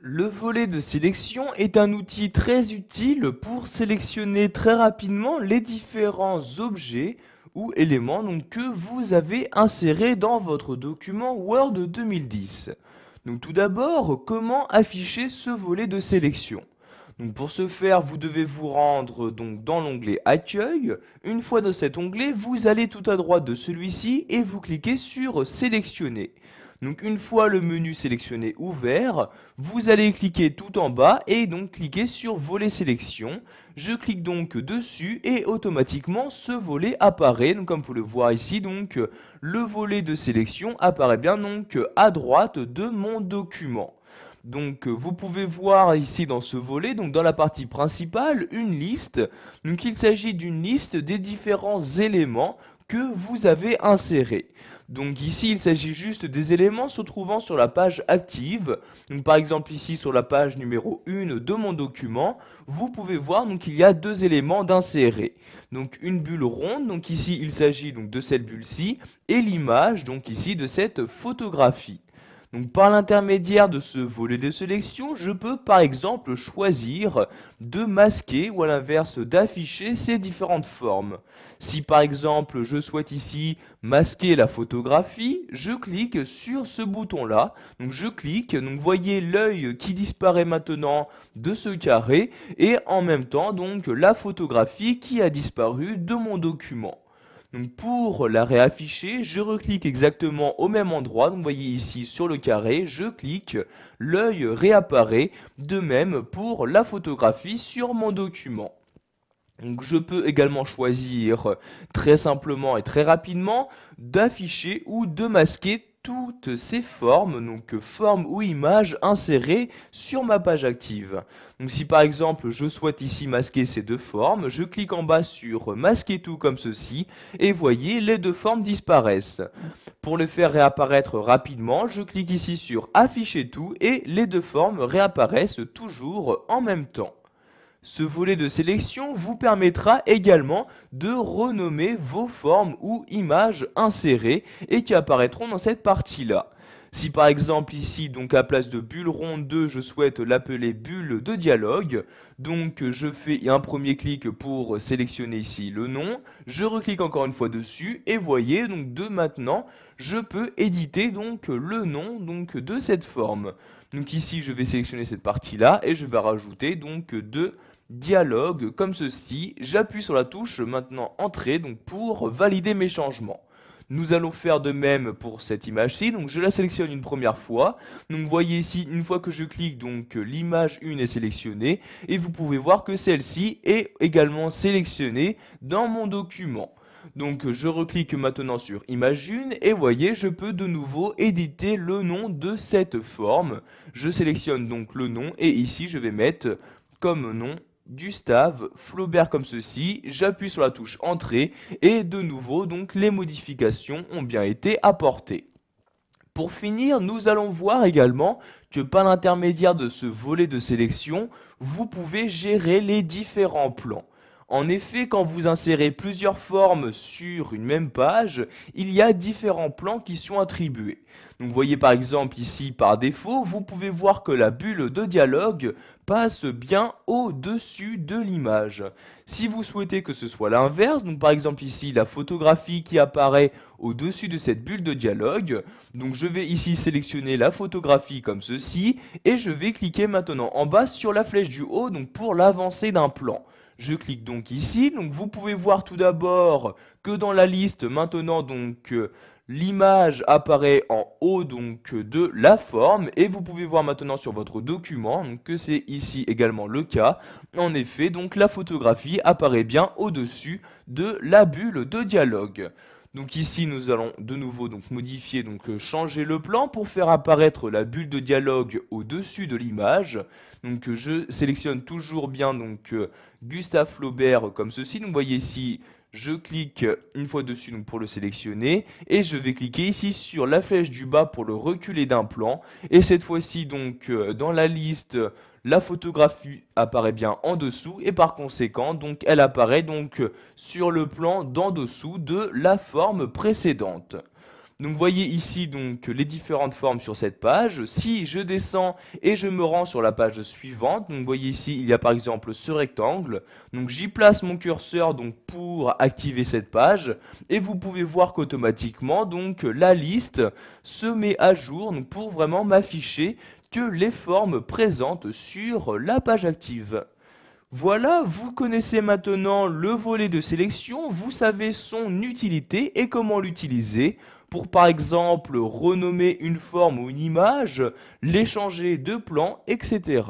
Le volet de sélection est un outil très utile pour sélectionner très rapidement les différents objets ou éléments que vous avez insérés dans votre document Word 2010. Donc tout d'abord, comment afficher ce volet de sélection? Donc pour ce faire, vous devez vous rendre dans l'onglet Accueil. Une fois dans cet onglet, vous allez tout à droite de celui-ci et vous cliquez sur Sélectionner. Donc une fois le menu sélectionné ouvert, vous allez cliquer tout en bas et donc cliquer sur volet sélection. Je clique donc dessus et automatiquement ce volet apparaît. Donc comme vous le voyez ici, le volet de sélection apparaît bien à droite de mon document. Donc vous pouvez voir ici dans ce volet, donc dans la partie principale, une liste. Donc il s'agit d'une liste des différents éléments que vous avez insérés. Donc ici il s'agit juste des éléments se trouvant sur la page active. Donc par exemple ici sur la page numéro 1 de mon document, vous pouvez voir qu'il y a deux éléments d'insérer. Donc une bulle ronde, donc ici il s'agit de cette bulle-ci, et l'image, donc ici de cette photographie. Donc par l'intermédiaire de ce volet de sélection, je peux par exemple choisir de masquer ou à l'inverse d'afficher ces différentes formes. Si par exemple je souhaite ici masquer la photographie, je clique sur ce bouton là. Donc je clique, donc voyez l'œil qui disparaît maintenant de ce carré et en même temps la photographie qui a disparu de mon document. Donc pour la réafficher, je reclique exactement au même endroit. Donc vous voyez ici sur le carré, je clique, l'œil réapparaît. De même pour la photographie sur mon document. Donc je peux également choisir très simplement et très rapidement d'afficher ou de masquer toutes ces formes, donc formes ou images insérées sur ma page active. Donc si par exemple je souhaite ici masquer ces deux formes, je clique en bas sur masquer tout comme ceci et voyez les deux formes disparaissent. Pour les faire réapparaître rapidement, je clique ici sur afficher tout et les deux formes réapparaissent toujours en même temps. Ce volet de sélection vous permettra également de renommer vos formes ou images insérées et qui apparaîtront dans cette partie-là. Si par exemple ici, à place de bulle ronde 2, je souhaite l'appeler bulle de dialogue, donc je fais un premier clic pour sélectionner ici le nom, je reclique encore une fois dessus et voyez de maintenant, je peux éditer le nom de cette forme. Donc ici, je vais sélectionner cette partie-là et je vais rajouter de dialogue comme ceci. J'appuie sur la touche maintenant entrée pour valider mes changements. Nous allons faire de même pour cette image-ci. Donc je la sélectionne une première fois. Donc vous voyez ici, une fois que je clique, l'image 1 est sélectionnée. Et vous pouvez voir que celle-ci est également sélectionnée dans mon document. Donc je reclique maintenant sur image 1 et voyez, je peux de nouveau éditer le nom de cette forme. Je sélectionne donc le nom et ici je vais mettre comme nom Gustave Flaubert comme ceci, j'appuie sur la touche entrée et de nouveau les modifications ont bien été apportées. Pour finir, nous allons voir également que par l'intermédiaire de ce volet de sélection, vous pouvez gérer les différents plans. En effet, quand vous insérez plusieurs formes sur une même page, il y a différents plans qui sont attribués. Donc vous voyez par exemple ici par défaut, vous pouvez voir que la bulle de dialogue passe bien au-dessus de l'image. Si vous souhaitez que ce soit l'inverse, donc par exemple ici la photographie qui apparaît au-dessus de cette bulle de dialogue, donc je vais ici sélectionner la photographie comme ceci et je vais cliquer maintenant en bas sur la flèche du haut pour l'avancée d'un plan. Je clique donc ici, vous pouvez voir tout d'abord que dans la liste maintenant l'image apparaît en haut de la forme et vous pouvez voir maintenant sur votre document que c'est ici également le cas. En effet, la photographie apparaît bien au-dessus de la bulle de dialogue. Donc ici nous allons de nouveau modifier, changer le plan pour faire apparaître la bulle de dialogue au-dessus de l'image. Donc je sélectionne toujours bien Gustave Flaubert comme ceci. Donc vous voyez ici, je clique une fois dessus pour le sélectionner et je vais cliquer ici sur la flèche du bas pour le reculer d'un plan. Et cette fois-ci dans la liste, la photographie apparaît bien en dessous et par conséquent elle apparaît sur le plan d'en dessous de la forme précédente. Donc vous voyez ici donc les différentes formes sur cette page. Si je descends et je me rends sur la page suivante, donc vous voyez ici il y a par exemple ce rectangle. Donc j'y place mon curseur donc pour activer cette page et vous pouvez voir qu'automatiquement donc la liste se met à jour donc pour vraiment m'afficher que les formes présentes sur la page active. Voilà, vous connaissez maintenant le volet de sélection, vous savez son utilité et comment l'utiliser pour par exemple renommer une forme ou une image, l'échanger de plan, etc.